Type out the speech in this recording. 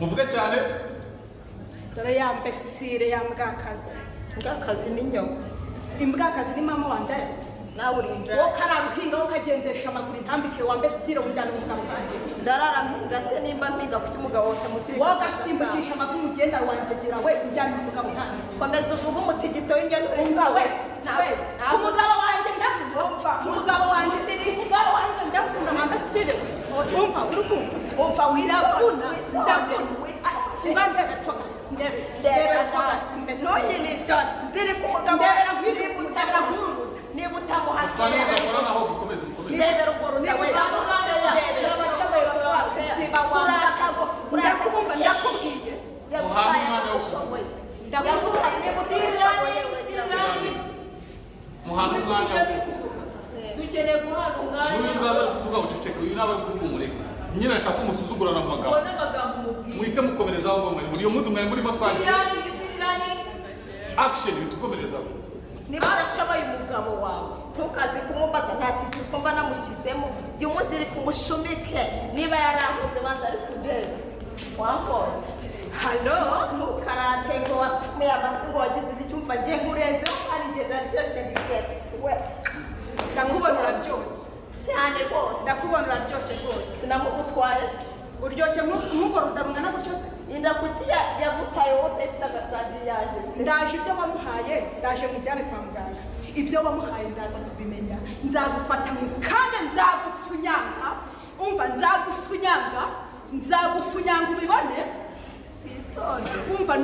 muvuge cyane dore yambesire yambwakazi Mbwakazi ni nyoko. imbwakazi ni mama wandaye Nawe urinda. wo kararuhinga ukagendesha amaguru intambike wambesire umujyana mu mugabo wanjye Ndarara mpinga se nimba mpinga kuki umugabo utamusirika. wagasimbukisha amavu mugenda wanjegera we ujyana mu mugabo wanjye Komeza uvuga umutigito w'ingendo umva wese ku mugabo wanjye ndavuga ku mugabo wanjye ndavuga ambesire umva umva wiravuna ndavuna ndebera tokasi ndebera tokasi mbese Nonyinisha ziri ku mugabo. ndebera nkuru Niba utamuhashye. twamugakora naho gukomeza gukomeza Ndebera ugoro ndawe. Ndebera abashoboye kuba. siba wakago Ndakubumva ndakubwiye. muhana umwanya wo kuvuga ndavuga muhana umwanya wo kuvuga dukeneye guhana umwanya n'uyu ngaba ari kuvuga uceceke uyu naba ari kuvuga umureka nyine ashaka umusuzugurana mu magambo ubone amagambo umubwira muhite mukomerezaho ngo muri iyo mudu mwari murimo twagiye sirirani action bitukomerezaho Niba udashoboye umugabo wawe ntukaze kumubaza nta kizi ko mba namushyizemo jya umuzirika umushumike niba yarahuze banza ari kureba wakoze halo ntukarate ngo watumiye amatwi ngo wagize ibicyumva ngiye nkurenzeho hari igihe naryoshye ni sexy we ndakubona uraryoshye cyane rwose ndakubona uraryoshye rwose sinamugutwaye se uryoshye nk'ubwo rudabungana gutyo se inda kuki yagutaye wowe udafite agasambi yanjye se ndaje ibyo wamuhaye ndaje mujyane kwa muganga ibyo wamuhaye ndaza kubimenya nzagufata kandi nzagupfunyanga umva nzagupfunyanga ubibone witonde umva